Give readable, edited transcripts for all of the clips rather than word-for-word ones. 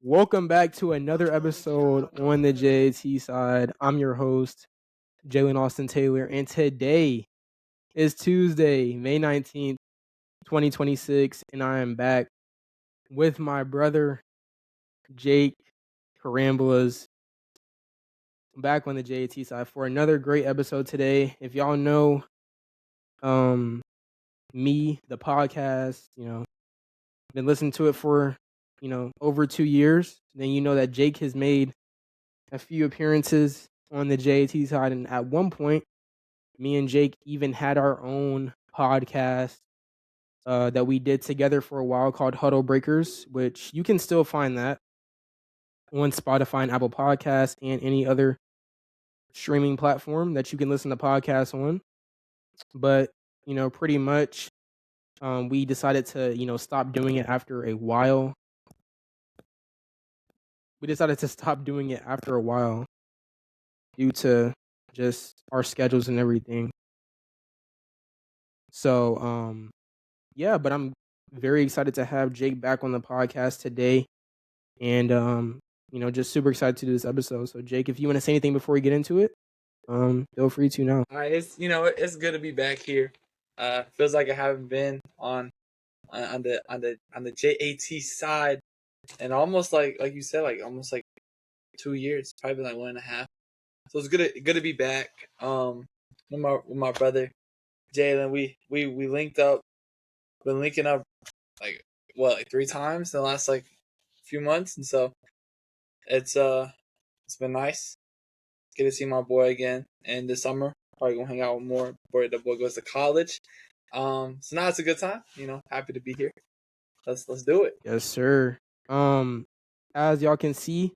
Welcome back to another episode on the J.A.T side. I'm your host, Jalen Austin Taylor, and today is Tuesday, May 19th, 2026, and I am back with my brother, Jake Carambulas, back on the J.A.T side for another great episode today. If y'all know me, the podcast, been listening to it for, over 2 years, then you know that Jake has made a few appearances on the J.A.T side, and at one point, me and Jake even had our own podcast that we did together for a while called Huddle Breakers, which you can still find that on Spotify and Apple Podcasts and any other streaming platform that you can listen to podcasts on. But pretty much, we decided to stop doing it after a while. We decided to stop doing it after a while due to just our schedules and everything. So, yeah, but I'm very excited to have Jake back on the podcast today, and just super excited to do this episode. So, Jake, if you want to say anything before we get into it, feel free to now. All right, it's good to be back here. Feels like I haven't been on the J.A.T side, and almost like you said, like almost like 2 years, probably like 1.5. So it's good to be back. With my brother Jalen, we linked up. Been linking up like 3 times in the last like few months, and so it's been nice. Get to see my boy again, and this summer probably gonna hang out with more before the boy goes to college. So now it's a good time. Happy to be here. Let's do it. Yes, sir. As y'all can see,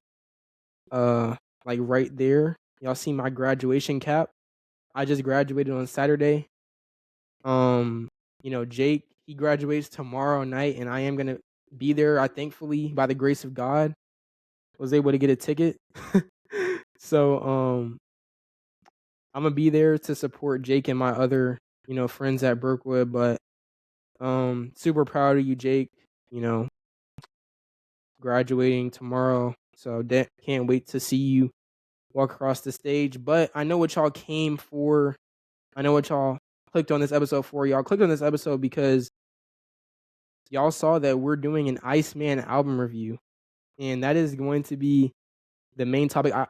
like right there, y'all see my graduation cap. I just graduated on Saturday. Jake, he graduates tomorrow night, and I am gonna be there. I thankfully, by the grace of God, was able to get a ticket. So, I'm gonna be there to support Jake and my other, friends at Brookwood. But, super proud of you, Jake. Graduating tomorrow, so can't wait to see you walk across the stage. But I know what y'all came for. I know what y'all clicked on this episode for. Y'all clicked on this episode because y'all saw that we're doing an Iceman album review, and that is going to be the main topic. I'm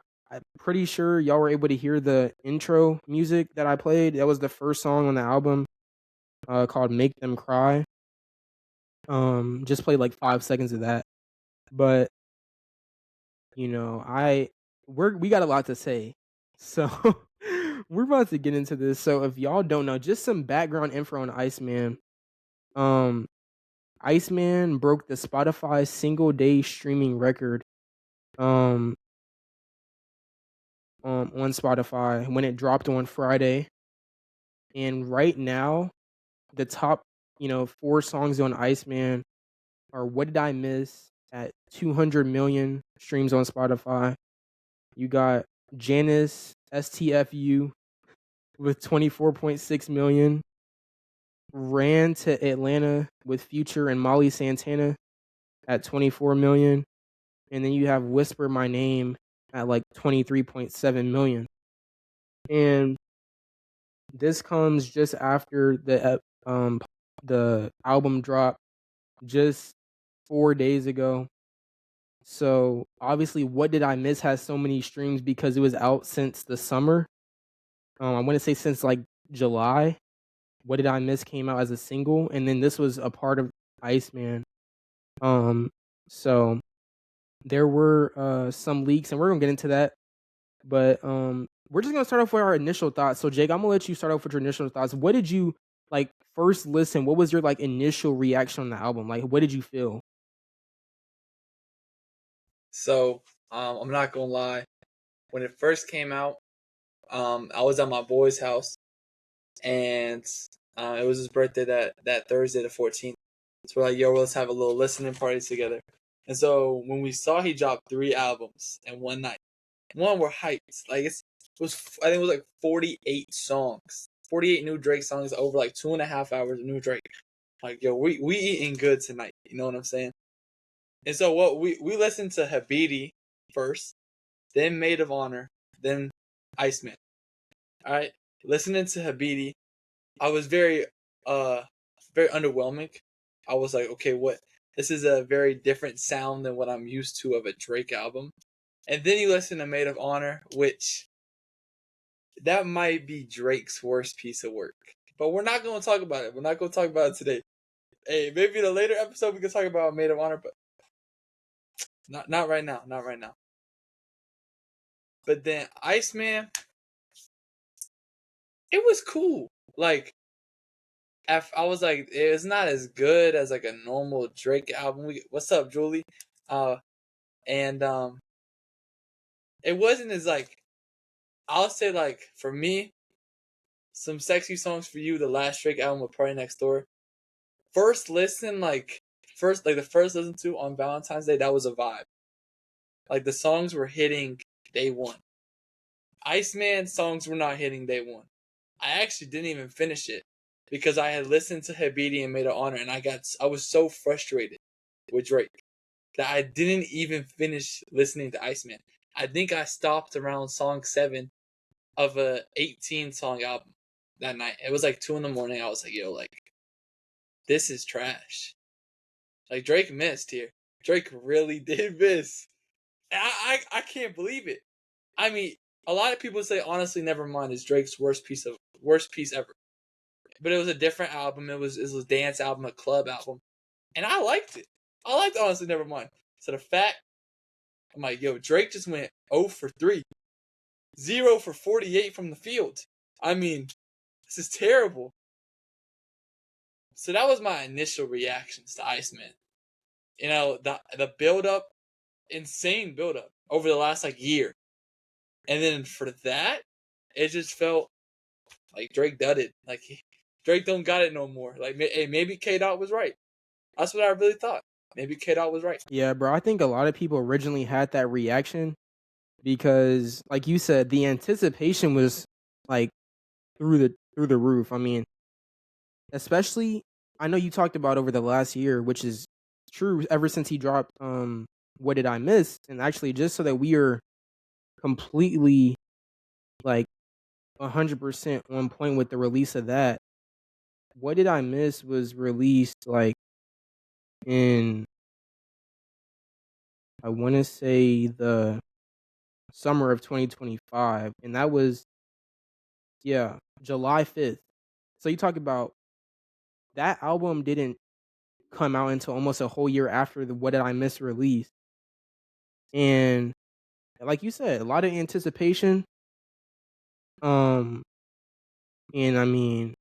pretty sure y'all were able to hear the intro music that I played. That was the first song on the album, called "Make Them Cry." Just played like 5 seconds of that, but we got a lot to say, so we're about to get into this. So if y'all don't know, just some background info on Iceman. Iceman broke the Spotify single day streaming record on Spotify when it dropped on Friday. And right now, the top, 4 songs on Iceman are "What Did I Miss" at 200 million streams on Spotify. You got Janice STFU with 24.6 million. Ran to Atlanta with Future and Molly Santana at 24 million. And then you have Whisper My Name at like 23.7 million. And this comes just after the album drop just 4 days ago. So obviously, What Did I Miss has so many streams because it was out since the summer. I want to say since like July. What Did I Miss came out as a single, and then this was a part of Iceman. So there were some leaks, and we're gonna get into that. But we're just gonna start off with our initial thoughts. So Jake, I'm gonna let you start off with your initial thoughts. What did you like first listen? What was your like initial reaction on the album? Like, what did you feel? So I'm not gonna lie. When it first came out, I was at my boy's house, and it was his birthday that Thursday, the 14th. So we're like, yo, let's have a little listening party together. And so when we saw he dropped 3 albums in one night, one were hyped. Like I think it was like 48 songs, 48 new Drake songs over like 2.5 hours of new Drake. Like, yo, we eating good tonight. You know what I'm saying? And so what we listened to Habiti first, then Maid of Honor, then Iceman. All right, listening to Habiti, I was very underwhelming. I was like, okay, what? This is a very different sound than what I'm used to of a Drake album. And then you listen to Maid of Honor, which that might be Drake's worst piece of work. But we're not going to talk about it. We're not going to talk about it today. Hey, maybe in a later episode we can talk about Maid of Honor, but not right now. Not right now. But then Iceman, it was cool. Like, I was like, it's not as good as like a normal Drake album. What's up, Julie? And it wasn't as like, I'll say like for me, some sexy songs for you. The last Drake album with Party Next Door. First listen, the first listen to on Valentine's Day, that was a vibe. Like the songs were hitting day one. Iceman songs were not hitting day one. I actually didn't even finish it because I had listened to Habiti and Made of Honor, and I was so frustrated with Drake that I didn't even finish listening to Iceman. I think I stopped around song 7 of a 18 song album that night. It was like 2 in the morning. I was like, yo, like, this is trash. Like, Drake missed here. Drake really did miss. I can't believe it. I mean, a lot of people say honestly Nevermind is Drake's worst piece ever. But it was a different album. It was a dance album, a club album. And I liked it. I liked Honestly Nevermind. So the fact I'm like, yo, Drake just went 0 for 3. 0 for 48 from the field. I mean, this is terrible. So that was my initial reactions to Iceman. You know, the build up, insane build up over the last like year. And then for that, it just felt like Drake did it. Like Drake don't got it no more. Like hey, maybe K-Dot was right. That's what I really thought. Maybe K-Dot was right. Yeah, bro. I think a lot of people originally had that reaction because, like you said, the anticipation was like through the roof. I mean, especially I know you talked about over the last year, which is true ever since he dropped What Did I Miss? And actually just so that we are completely like 100% on point with the release of that. What Did I Miss was released like in I want to say the summer of 2025, and that was July 5th. So you talk about that album didn't come out until almost a whole year after the What Did I Miss release. And like you said, a lot of anticipation. Um and I mean,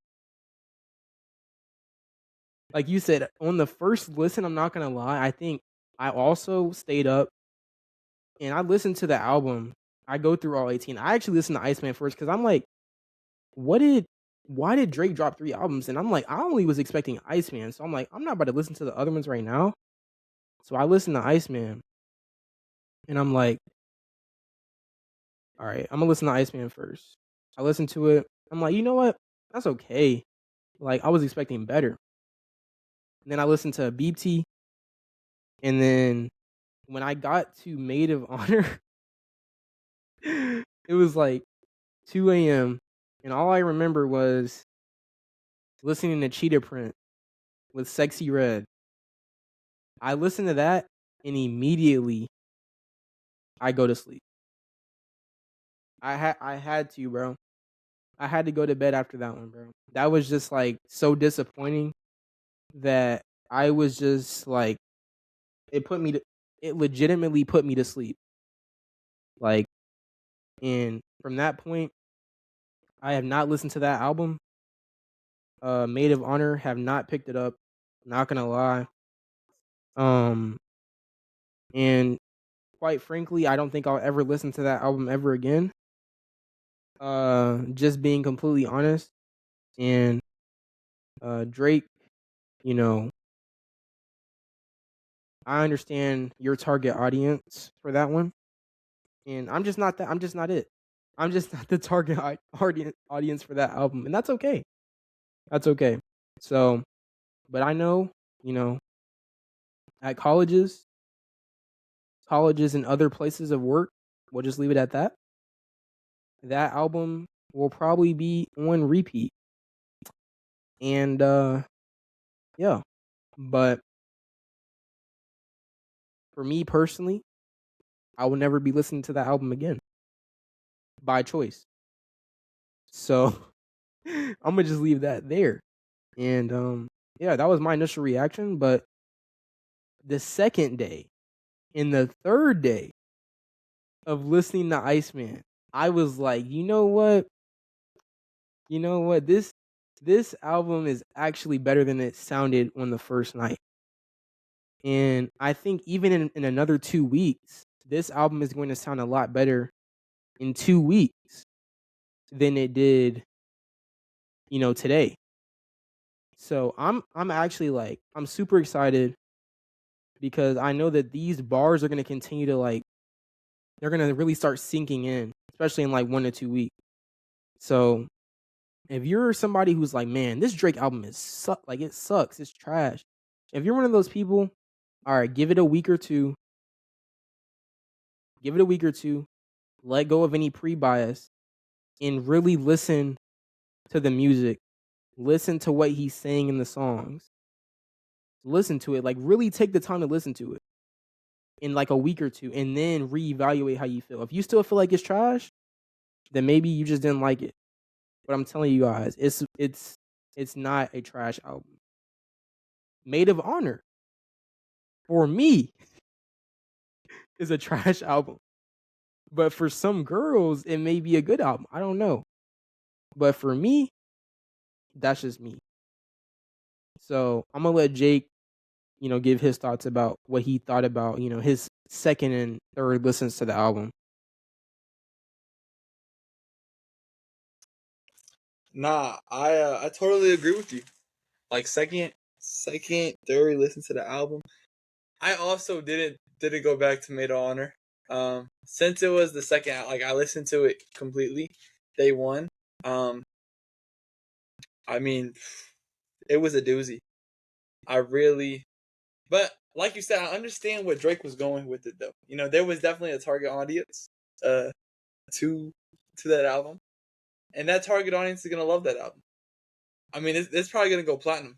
like you said, on the first listen, I'm not gonna lie, I think I also stayed up and I listened to the album. I go through all 18. I actually listened to Iceman first because I'm like, why did Drake drop 3 albums? And I'm like, I only was expecting Iceman. So I'm like, I'm not about to listen to the other ones right now. So I listened to Iceman. And I'm like, all right, I'm gonna listen to Iceman first. I listened to it. I'm like, you know what? That's okay. Like, I was expecting better. And then I listened to BT. And then when I got to Maid of Honor, it was like 2 a.m. And all I remember was listening to Cheetah Print with Sexy Red. I listened to that and immediately I go to sleep. I had to, bro. I had to go to bed after that one, bro. That was just like so disappointing that I was just like it legitimately put me to sleep. Like, and from that point I have not listened to that album. Maid of Honor have not picked it up. Not gonna lie. Um and quite frankly, I don't think I'll ever listen to that album ever again. Just being completely honest. And Drake, you know, I understand your target audience for that one, and I'm just not that. I'm just not it. I'm just not the target audience for that album, and that's okay. That's okay. So, but I know, you know, at colleges, colleges and other places of work. We'll just leave it at that. That album will probably be on repeat. And yeah. But for me personally, I will never be listening to that album again by choice. So I'm gonna just leave that there. And yeah, that was my initial reaction. But the second day and the third day of listening to Iceman, I was like, you know what? You know what? This album is actually better than it sounded on the first night. And I think even in another 2 weeks, this album is going to sound a lot better in 2 weeks than it did, today. So I'm actually like I'm super excited because I know that these bars are gonna continue to they're gonna really start sinking in, especially in like 1 to 2 weeks. So if you're somebody who's like, man, this Drake album it sucks, it's trash. If you're one of those people, all right, give it a week or two. Give it a week or two. Let go of any pre-bias and really listen to the music. Listen to what he's saying in the songs. Listen to it. Like really take the time to listen to it in like a week or two and then reevaluate how you feel. If you still feel like it's trash, then maybe you just didn't like it. But I'm telling you guys, it's not a trash album. Maid of Honor, for me, is a trash album. But for some girls, it may be a good album. I don't know. But for me, that's just me. So I'm gonna let Jake, give his thoughts about what he thought about, his second and third listens to the album. Nah, I totally agree with you. Like third listen to the album. I also didn't go back to Maid of Honor. Since it was the second, like I listened to it completely, day one. I mean, it was a doozy. I really, but like you said, I understand what Drake was going with it though. There was definitely a target audience, to that album, and that target audience is gonna love that album. I mean, it's probably gonna go platinum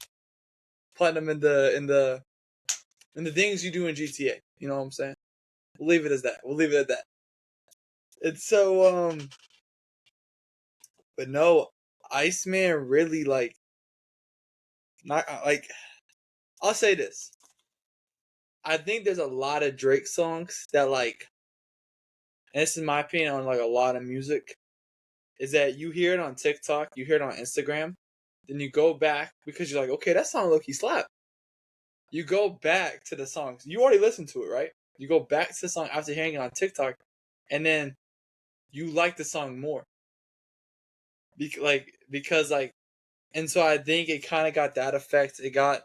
in the things you do in GTA. You know what I'm saying? We'll leave it as that. We'll leave it at that. It's so but no, Iceman really not like. I'll say this. I think there's a lot of Drake songs that and this is my opinion on like a lot of music, is that you hear it on TikTok, you hear it on Instagram, then you go back because you're like, okay, that song low-key slap. You go back to the songs. You already listened to it, right? You go back to the song after hearing it on TikTok, and then you like the song more. Because and so I think it kind of got that effect. It got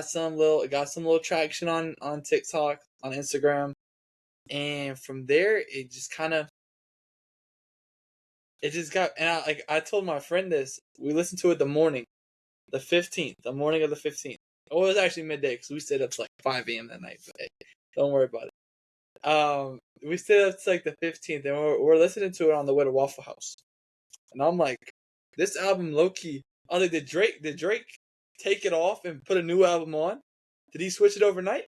some little traction on TikTok, on Instagram, and from there it just got. And I told my friend this. We listened to it the morning of the 15th. Oh, it was actually midday because we stayed up to like 5 a.m. that night. But hey, don't worry about it. We stayed up to like the 15th, and we're listening to it on the way to Waffle House. And I'm like, this album low key. I was like, did Drake take it off and put a new album on? Did he switch it overnight?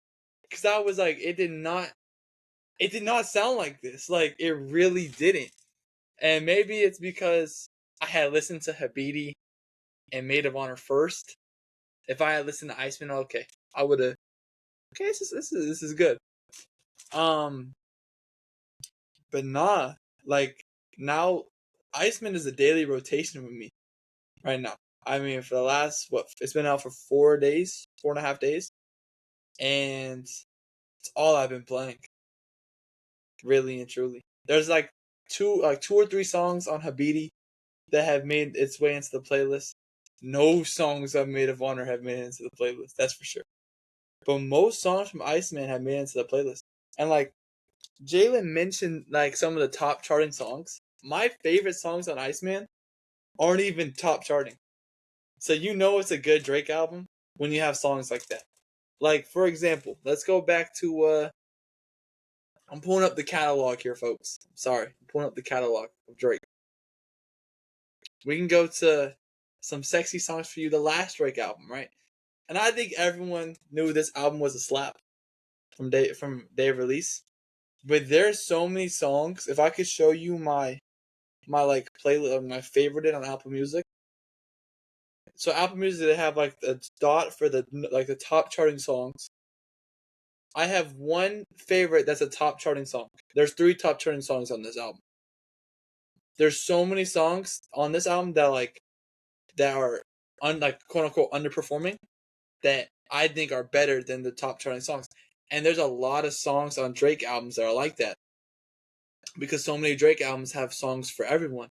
Because I was like, it did not sound like this. Like it really didn't. And maybe it's because I had listened to Habiti and Maid of Honor first. If I had listened to Iceman, okay, I would have. Okay, this is good. Um, but nah, like now, Iceman is a daily rotation with me right now. I mean, for the last it's been out for 4 days, 4.5 days, and it's all I've been playing, really and truly. There's like two or three songs on Habiti that have made its way into the playlist. No songs I've made of Honor have made it into the playlist, that's for sure. But most songs from Iceman have made it into the playlist. And like Jalen mentioned, like some of the top charting songs. My favorite songs on Iceman aren't even top charting. So it's a good Drake album when you have songs like that. Like for example, let's go back to I'm pulling up the catalog here, folks. Sorry, I'm pulling up the catalog of Drake. We can go to some sexy songs for you, the last Drake album, right? And I think everyone knew this album was a slap from day of release. But there's so many songs. If I could show you my like playlist, my favorite on Apple Music. So Apple Music, they have like a dot for the top charting songs. I have one favorite that's a top charting song. There's 3 top charting songs on this album. There's so many songs on this album that are like quote unquote underperforming that I think are better than the top charting songs. And there's a lot of songs on Drake albums that are like that. Because so many Drake albums have songs for everyone.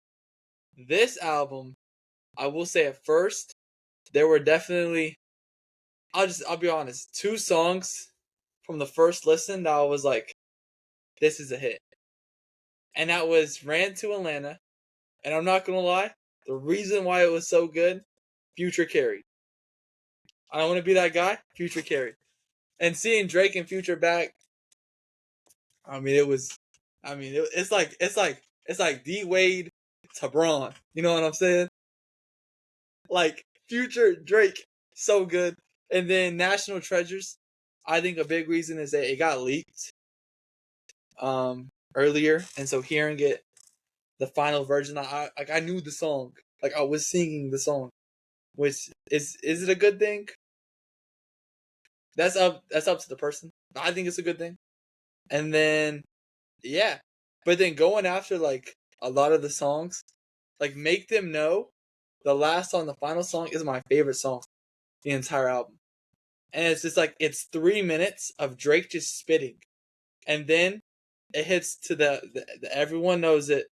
This album, I will say at first, there were definitely I'll be honest, 2 songs from the first listen that I was like, this is a hit. And that was Ran to Atlanta. And I'm not gonna lie, the reason why it was so good, Future carried. I don't want to be that guy, Future carried. And seeing Drake and Future back, it's like D Wade to Braun. You know what I'm saying? Like Future Drake, so good. And then National Treasures, I think a big reason is that it got leaked earlier, and so hearing it, the final version, I knew the song, like I was singing the song, which is it a good thing? That's up to the person. I think it's a good thing. And then yeah, but then going after like a lot of the songs, like Make Them Know, the last song, the final song is my favorite song, the entire album. And it's just like it's 3 minutes of Drake just spitting, and then it hits to the everyone knows it.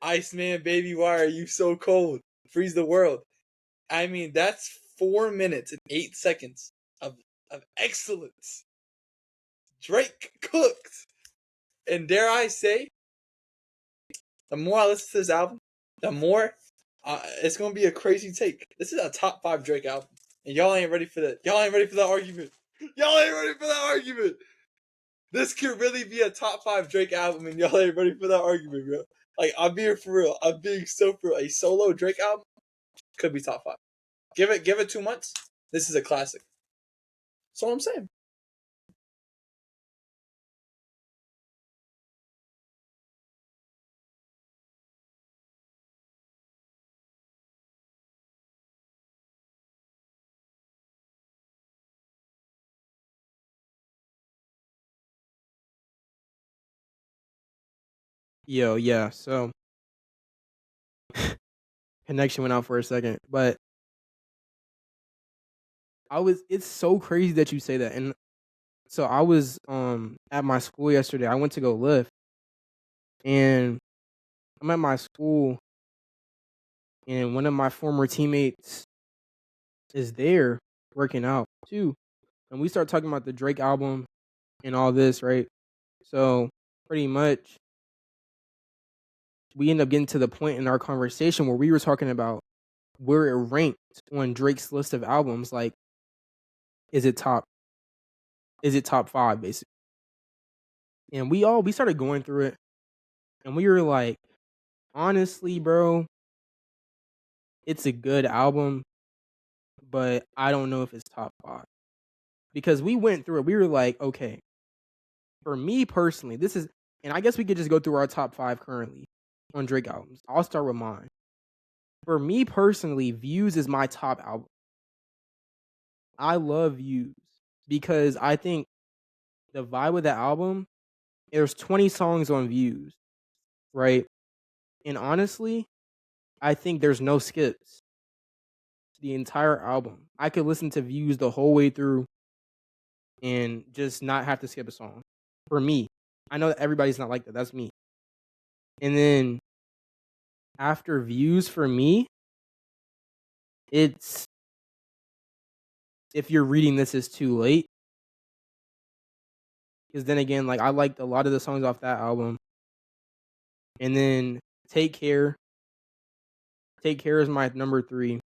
Iceman, baby, why are you so cold? Freeze the world. I mean, that's 4 minutes and 8 seconds of excellence. Drake cooked. And dare I say, the more I listen to this album, the more it's gonna be a crazy take. This is a top 5 Drake album, and y'all ain't ready for that. Y'all ain't ready for that argument. Y'all ain't ready for that argument. This could really be a top 5 Drake album, and y'all ain't ready for that argument, bro. Like, I'm being for real. I'm being so for real. A solo Drake album could be top 5. Give it 2 months. This is a classic. That's all I'm saying. Yo, yeah. So connection went out for a second, but it's so crazy that you say that. And so I was at my school yesterday. I went to go lift, and I'm at my school, and one of my former teammates is there working out too. And we start talking about the Drake album and all this, right? So pretty much we end up getting to the point in our conversation where we were talking about where it ranked on Drake's list of albums. Like, is it top? Is it top 5 basically? And we started going through it, and we were like, honestly, bro, it's a good album, but I don't know if it's top 5 because we went through it. We were like, okay, for me personally, this is, and I guess we could just go through our top 5 currently on Drake albums. I'll start with mine. For me personally, Views is my top album. I love Views because I think the vibe of the album, there's 20 songs on Views, right? And honestly, I think there's no skips. The entire album. I could listen to Views the whole way through and just not have to skip a song. For me. I know that everybody's not like that. That's me. And then after Views for me, it's If You're Reading This Is Too Late. Because then again, like I liked a lot of the songs off that album. And then Take Care. Take Care is my number 3.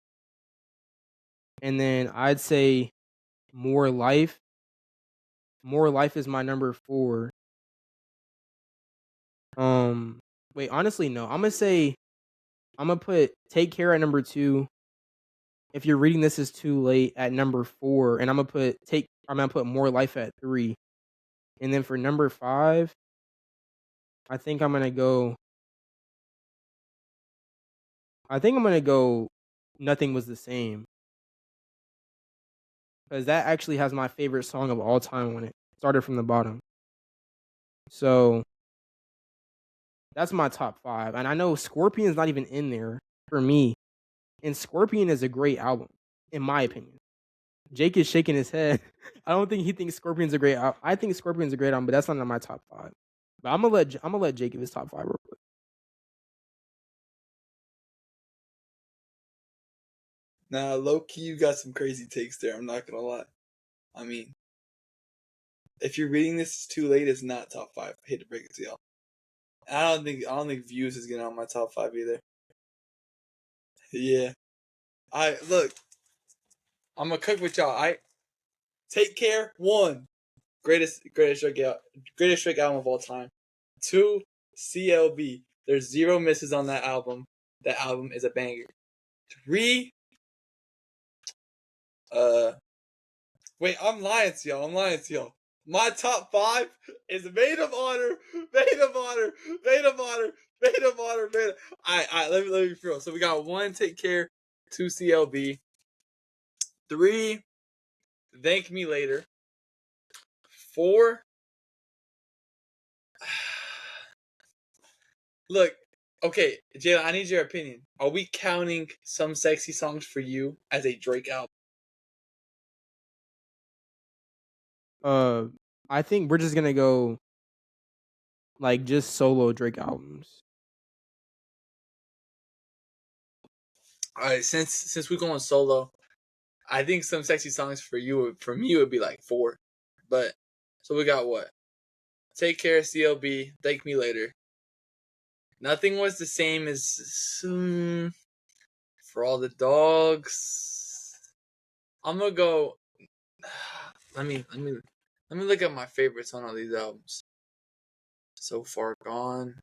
And then I'd say More Life. More Life is my number 4. Wait, honestly, no. I'm gonna put Take Care at number 2. If you're reading this is too late at number 4, and I'm gonna put More Life at 3. And then for number 5, I think I'm gonna go Nothing Was the Same. Because that actually has my favorite song of all time on it. Started from the bottom. So that's my top 5. And I know Scorpion's not even in there for me. And Scorpion is a great album, in my opinion. Jake is shaking his head. I don't think he thinks Scorpion's a great album. I think Scorpion's a great album, but that's not in my top 5. But I'm gonna let Jake give his top 5 real quick. Nah, low key, you got some crazy takes there. I'm not gonna lie. I mean, if you're reading this is too late, it's not top 5. I hate to break it to y'all. I don't think Views is getting on my top 5 either. Yeah. I look. I'm gonna cook with y'all. I Take Care. 1, greatest Drake album of all time. 2, CLB. There's 0 misses on that album. That album is a banger. 3, wait, I'm lying to y'all. My top 5 is Maid of Honor, Maid of Honor, Maid of Honor, Maid of Honor, Maid of... Alright, let me be real. So we got 1, Take Care. 2, CLB. 3, Thank Me Later. 4, look, okay, Jayla, I need your opinion. Are we counting Some Sexy Songs for You as a Drake album? I think we're just gonna go like just solo Drake albums. Alright, since we're going solo, I think Some Sexy Songs for You, for me, would be like 4. But, so we got what? Take Care, CLB, Thank Me Later. Nothing Was the Same as For All the Dogs. I'm gonna go. Let me look at my favorites on all these albums. So Far Gone.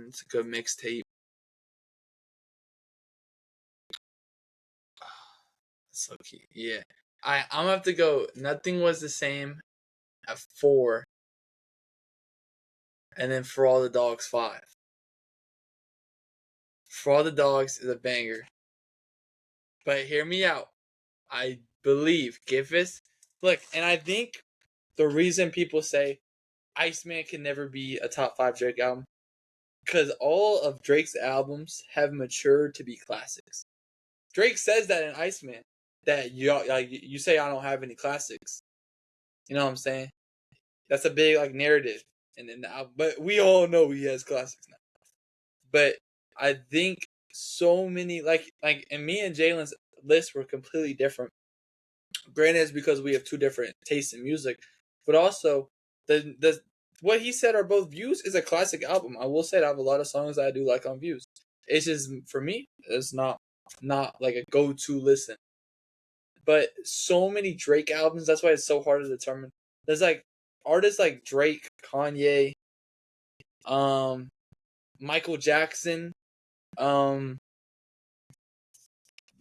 It's a good mixtape. So cute. Yeah. I'm gonna have to go. Nothing Was the Same at 4, and then For All the Dogs 5. For All the Dogs is a banger. But hear me out. I believe Gifis. Look, and I think the reason people say Iceman can never be a top 5 Drake album, because all of Drake's albums have matured to be classics. Drake says that in Iceman, that you say I don't have any classics. You know what I'm saying? That's a big like narrative, and then but we all know he has classics now. But I think so many and me and Jalen's lists were completely different. Granted, it's because we have 2 different tastes in music, but also the what he said are both Views is a classic album. I will say I have a lot of songs that I do like on Views. It's just for me, it's not like a go to listen. But so many Drake albums, that's why it's so hard to determine. There's like artists like Drake, Kanye, um, Michael Jackson, um,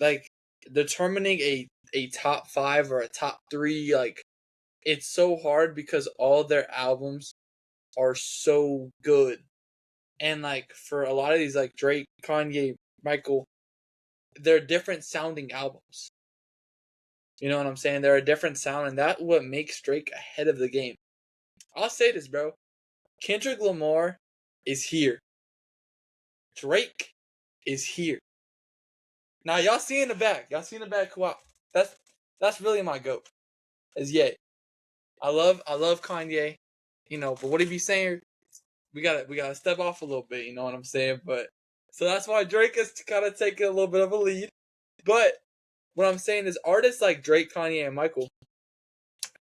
like determining a top 5 or a top 3, like it's so hard because all their albums are so good. And like for a lot of these like Drake, Kanye, Michael, they're different sounding albums. You know what I'm saying? They're a different sound, and that's what makes Drake ahead of the game. I'll say this, bro. Kendrick Lamar is here. Drake is here. Now y'all see in the back. Y'all see in the back who that's really my goat. Is Ye. I love Kanye, but what if you saying we gotta step off a little bit, you know what I'm saying? But so that's why Drake is kind of taking a little bit of a lead. But what I'm saying is artists like Drake, Kanye, and Michael,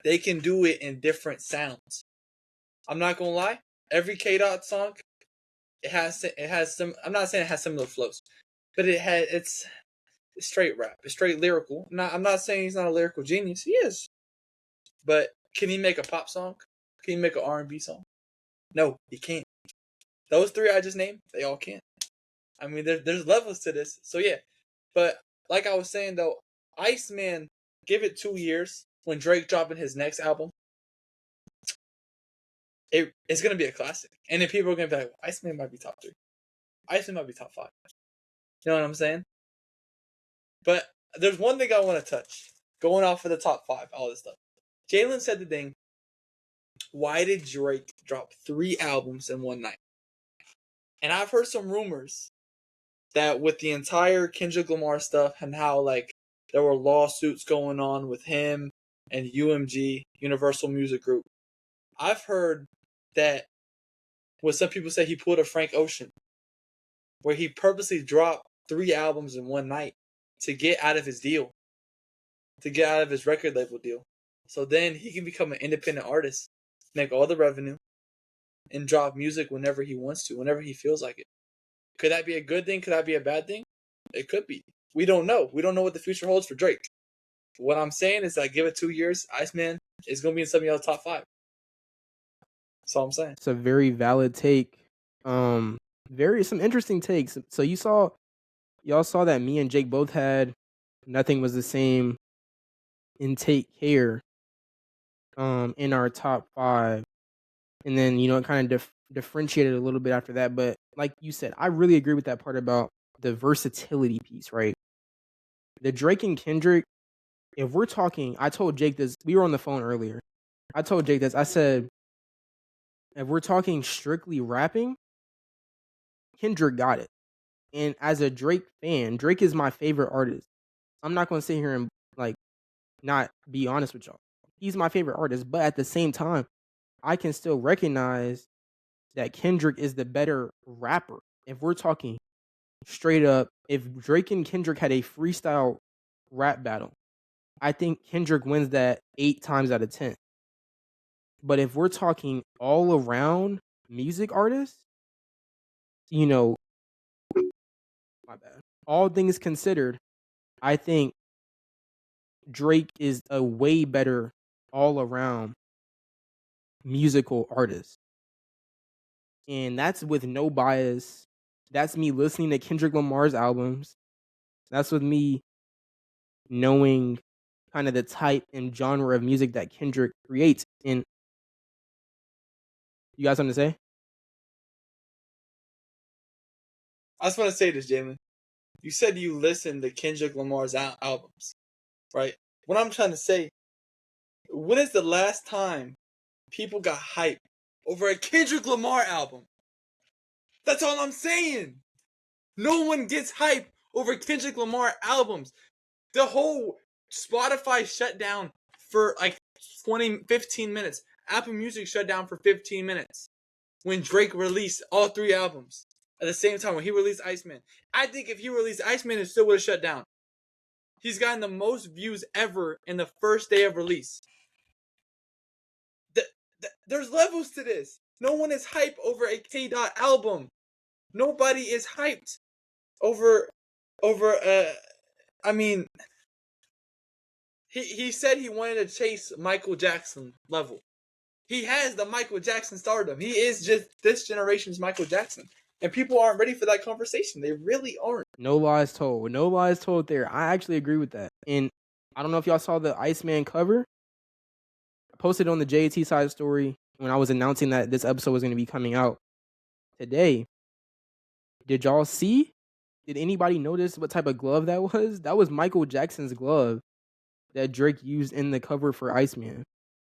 they can do it in different sounds. I'm not gonna lie, every K-Dot song, it has some. I'm not saying it has similar flows, but it's straight rap. It's straight lyrical. I'm not saying he's not a lyrical genius. He is, but can he make a pop song? Can he make an R&B song? No, he can't. Those three I just named, they all can't. I mean, there's levels to this. So yeah, but like I was saying though, Iceman, give it 2 years when Drake dropping his next album, it's gonna be a classic, and then people are gonna be like, Iceman might be top 3, Iceman might be top 5. You know what I'm saying? But there's one thing I want to touch, going off of the top 5, all this stuff. Jalen said the thing. Why did Drake drop 3 albums in one night? And I've heard some rumors that with the entire Kendrick Lamar stuff and how like there were lawsuits going on with him and UMG, Universal Music Group. I've heard that what some people say he pulled a Frank Ocean, where he purposely dropped 3 albums in one night to get out of his deal, to get out of his record label deal. So then he can become an independent artist, make all the revenue, and drop music whenever he wants to, whenever he feels like it. Could that be a good thing? Could that be a bad thing? It could be. We don't know. We don't know what the future holds for Drake. What I'm saying is that give it 2 years, Iceman is going to be in some of y'all's top 5. That's all I'm saying. It's a very valid take. Some interesting takes. So y'all saw that me and Jake both had Nothing Was the Same and Take Care in our top 5. And then, it kind of differentiated a little bit after that. But like you said, I really agree with that part about the versatility piece, right? The Drake and Kendrick, if we're talking, I told Jake this, we were on the phone earlier. I told Jake this, I said, if we're talking strictly rapping, Kendrick got it. And as a Drake fan, Drake is my favorite artist. I'm not going to sit here and like not be honest with y'all. He's my favorite artist, but at the same time, I can still recognize that Kendrick is the better rapper. If we're talking straight up, if Drake and Kendrick had a freestyle rap battle, I think Kendrick wins that 8 times out of 10. But if we're talking all around music artists, my bad. All things considered, I think Drake is a way better all around musical artist. And that's with no bias. That's me listening to Kendrick Lamar's albums. That's with me knowing kind of the type and genre of music that Kendrick creates. And you got something to say? I just want to say this, Jalen. You said you listened to Kendrick Lamar's albums, right? What I'm trying to say, when is the last time people got hyped over a Kendrick Lamar album? That's all I'm saying. No one gets hyped over Kendrick Lamar albums. The whole Spotify shut down for like 15 minutes. Apple Music shut down for 15 minutes when Drake released all 3 albums at the same time when he released Iceman. I think if he released Iceman, it still would have shut down. He's gotten the most views ever in the first day of release. There's levels to this. No one is hyped over a K-Dot album. Nobody is hyped over I mean, he said he wanted to chase Michael Jackson level. He has the Michael Jackson stardom. He is just this generation's Michael Jackson. And people aren't ready for that conversation. They really aren't. No lies told. No lies told there. I actually agree with that. And I don't know if y'all saw the Iceman cover. I posted on the J.A.T side story when I was announcing that this episode was going to be coming out today. Did y'all see? Did anybody notice what type of glove that was? That was Michael Jackson's glove that Drake used in the cover for Iceman.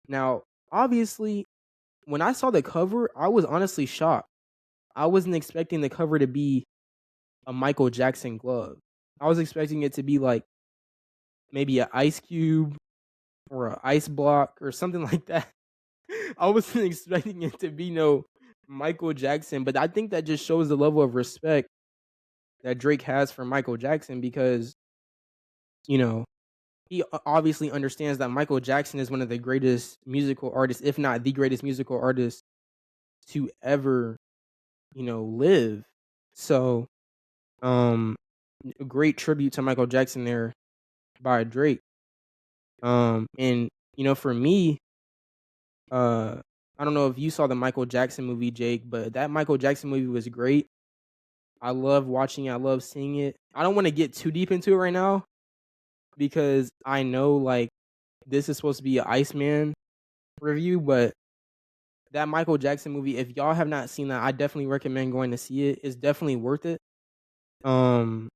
Now, obviously, when I saw the cover, I was honestly shocked. I wasn't expecting the cover to be a Michael Jackson glove. I was expecting it to be like maybe an ice cube or an ice block or something like that. I wasn't expecting it to be no Michael Jackson, but I think that just shows the level of respect that Drake has for Michael Jackson because, he obviously understands that Michael Jackson is one of the greatest musical artists, if not the greatest musical artist to ever, live. So, a great tribute to Michael Jackson there by Drake. And for me, I don't know if you saw the Michael Jackson movie, Jake, but that Michael Jackson movie was great. I love watching it. I love seeing it. I don't want to get too deep into it right now because I know like this is supposed to be an Iceman review, but that Michael Jackson movie, if y'all have not seen that, I definitely recommend going to see it. It's definitely worth it. Um,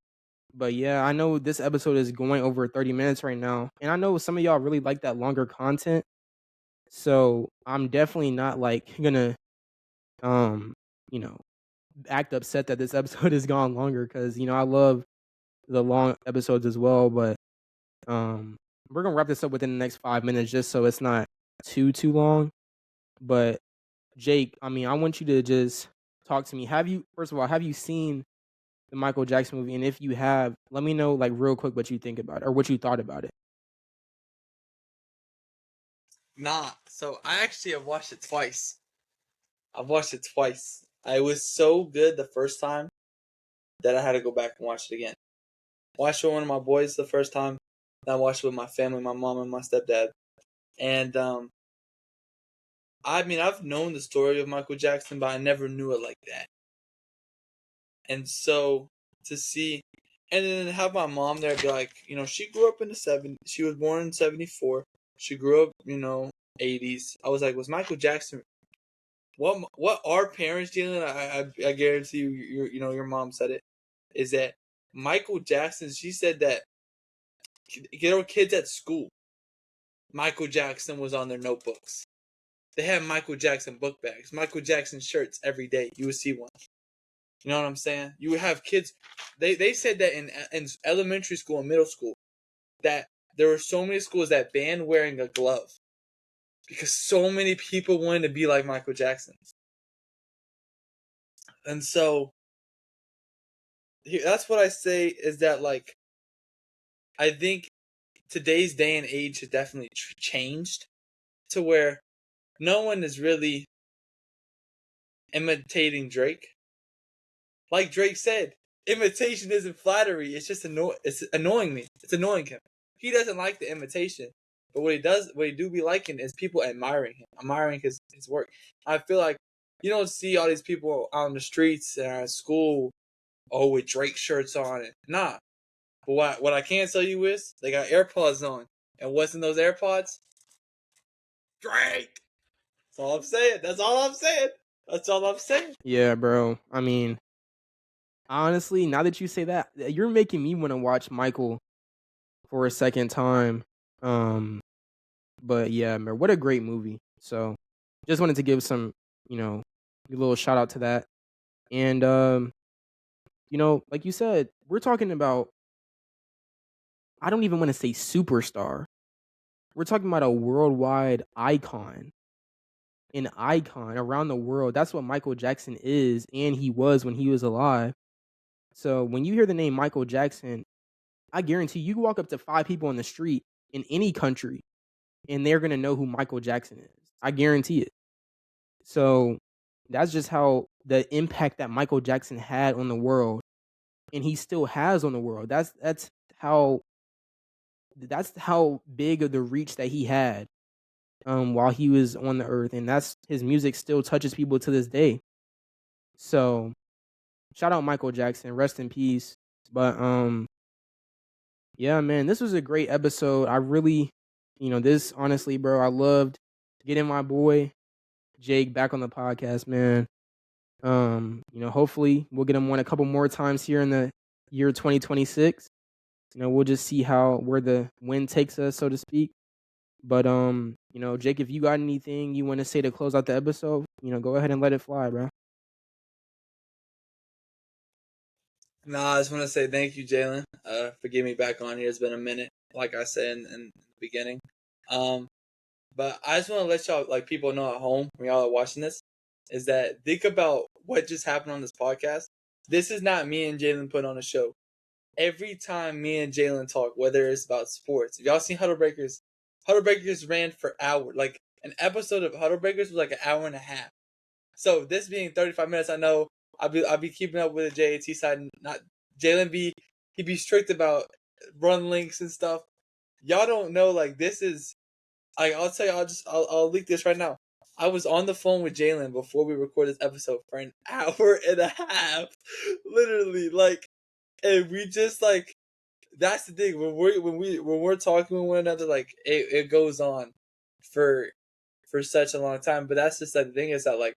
but yeah, I know this episode is going over 30 minutes right now, and I know some of y'all really like that longer content. So I'm definitely not like gonna um, you know, act upset that this episode has gone longer because I love the long episodes as well. But um, we're gonna wrap this up within the next 5 minutes just so it's not too long. But Jake, I mean, I want you to just talk to me. First of all, have you seen the Michael Jackson movie? And if you have, let me know like real quick what you think about it or what you thought about it. Nah, so I actually have watched it twice. I've watched it twice. I was so good the first time that I had to go back and watch it again. Watched it with one of my boys the first time. Then I watched it with my family, my mom and my stepdad. And I mean, I've known the story of Michael Jackson, but I never knew it like that. And so to see, and then have my mom there be like, she grew up in the 70s. She was born in 74. She grew up, 80s. I was like, was Michael Jackson? What our parents dealing? I guarantee you, your mom said it. Is that Michael Jackson? She said that there were kids at school. Michael Jackson was on their notebooks. They had Michael Jackson book bags, Michael Jackson shirts every day. You would see one. You know what I'm saying? You would have kids. They said that in elementary school and middle school that there were so many schools that banned wearing a glove because so many people wanted to be like Michael Jackson. And so that's what I say is that like I think today's day and age has definitely changed to where no one is really imitating Drake. Like Drake said, imitation isn't flattery. It's just it's annoying me. It's annoying him. He doesn't like the imitation. But what he do be liking is people admiring him, admiring his work. I feel like you don't see all these people out on the streets and at school, with Drake shirts on it. Nah. But what I can tell you is they got AirPods on. And what's in those AirPods? Drake. That's all I'm saying. That's all I'm saying. That's all I'm saying. Yeah, bro. I mean, honestly, now that you say that, you're making me want to watch Michael for a second time. But yeah, man, what a great movie. So, just wanted to give some, a little shout out to that. And like you said, we're talking about. I don't even want to say superstar. We're talking about a worldwide icon, an icon around the world. That's what Michael Jackson is, and he was when he was alive. So when you hear the name Michael Jackson, I guarantee you can walk up to 5 people on the street in any country and they're going to know who Michael Jackson is. I guarantee it. So that's just how the impact that Michael Jackson had on the world and he still has on the world. That's how big of the reach that he had while he was on the earth, and that's his music still touches people to this day. So shout out Michael Jackson, rest in peace. But yeah, man, this was a great episode. I really, this honestly, bro, I loved getting my boy Jake back on the podcast, man. Hopefully we'll get him on a couple more times here in the year 2026. We'll just see where the wind takes us, so to speak. But Jake, if you got anything you want to say to close out the episode, go ahead and let it fly, bro. Nah, I just want to say thank you, Jalen, for getting me back on here. It's been a minute, like I said in the beginning. But I just want to let y'all, like people know at home when y'all are watching this, is that think about what just happened on this podcast. This is not me and Jalen put on a show. Every time me and Jalen talk, whether it's about sports, if y'all seen Huddle Breakers ran for hours. Like an episode of Huddle Breakers was like an hour and a half. So this being 35 minutes, I know I'll be keeping up with the J.A.T side. Not Jalen he be strict about run links and stuff. Y'all don't know like this is I'll tell you I'll leak this right now. I was on the phone with Jalen before we recorded this episode for an hour and a half, literally. Like, and we just like that's the thing when we're talking with one another, like it goes on for such a long time. But that's just the thing is that like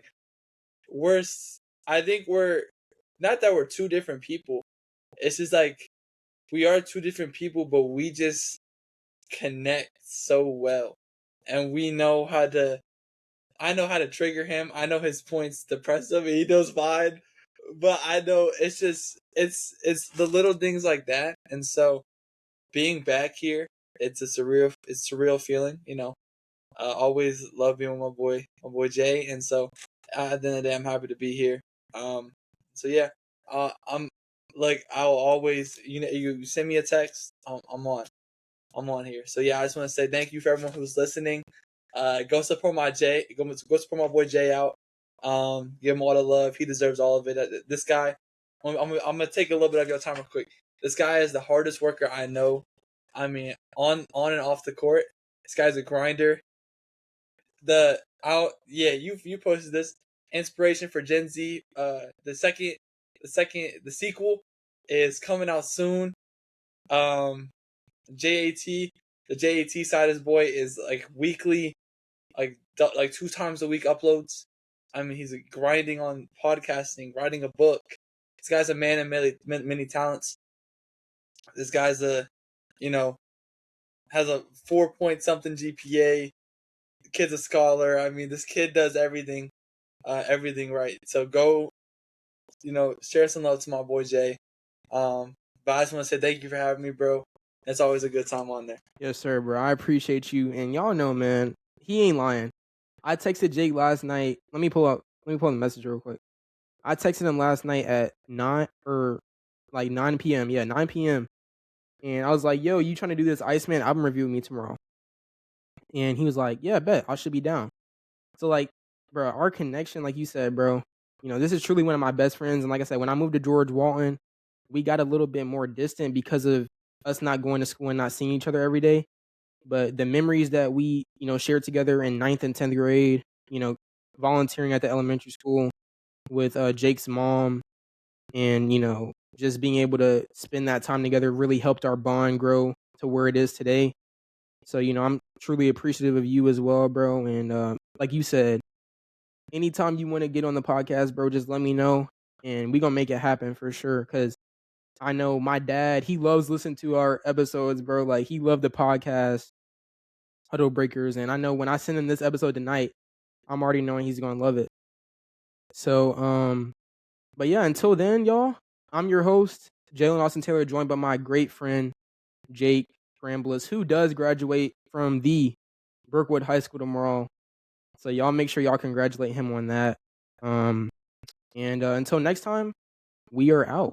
we're I think we're not that we're two different people. It's just like we are two different people, but we just connect so well, and we know how to. I know how to trigger him. I know his points to press him. He knows mine, but I know it's just it's the little things like that, and so being back here, it's a surreal feeling. You know, always love being with my boy Jay, and so at the end of the day, I'm happy to be here. Um, so yeah, I'm like I'll always you send me a text, I'm on here. So yeah, I just want to say thank you for everyone who's listening. Go support my Jay. Go support my boy Jay out. Give him all the love. He deserves all of it. This guy, I'm gonna take a little bit of your time real quick. This guy is the hardest worker I know. I mean, on and off the court, this guy's a grinder. You posted this inspiration for Gen Z. The sequel is coming out soon. J.A.T. The J.A.T. side of his boy is like weekly, like 2 times a week uploads. I mean, he's grinding on podcasting, writing a book. This guy's a man of many talents. This guy's has a 4 point something GPA. The kid's a scholar. I mean, this kid does everything right. So go, share some love to my boy Jay. But I just want to say thank you for having me, bro. It's always a good time on there. Yes, sir, bro. I appreciate you. And y'all know, man, he ain't lying. I texted Jake last night. Let me pull the message real quick. I texted him last night at 9 p.m. Yeah, 9 p.m. And I was like, yo, you trying to do this Iceman album review with me tomorrow? And he was like, yeah, bet. I should be down. So, like, bro, our connection, like you said, bro, this is truly one of my best friends. And like I said, when I moved to George Walton, we got a little bit more distant because of us not going to school and not seeing each other every day. But the memories that we, shared together in 9th and 10th grade, volunteering at the elementary school with Jake's mom and, just being able to spend that time together really helped our bond grow to where it is today. So, I'm truly appreciative of you as well, bro. And like you said, anytime you want to get on the podcast, bro, just let me know and we going to make it happen for sure. Because I know my dad, he loves listening to our episodes, bro. Like, he loved the podcast, Huddle Breakers. And I know when I send him this episode tonight, I'm already knowing he's going to love it. So, but yeah, until then, y'all, I'm your host, Jalen Austin Taylor, joined by my great friend, Jake Brambless, who does graduate from the Brookwood High School tomorrow. So y'all make sure y'all congratulate him on that. And until next time, we are out.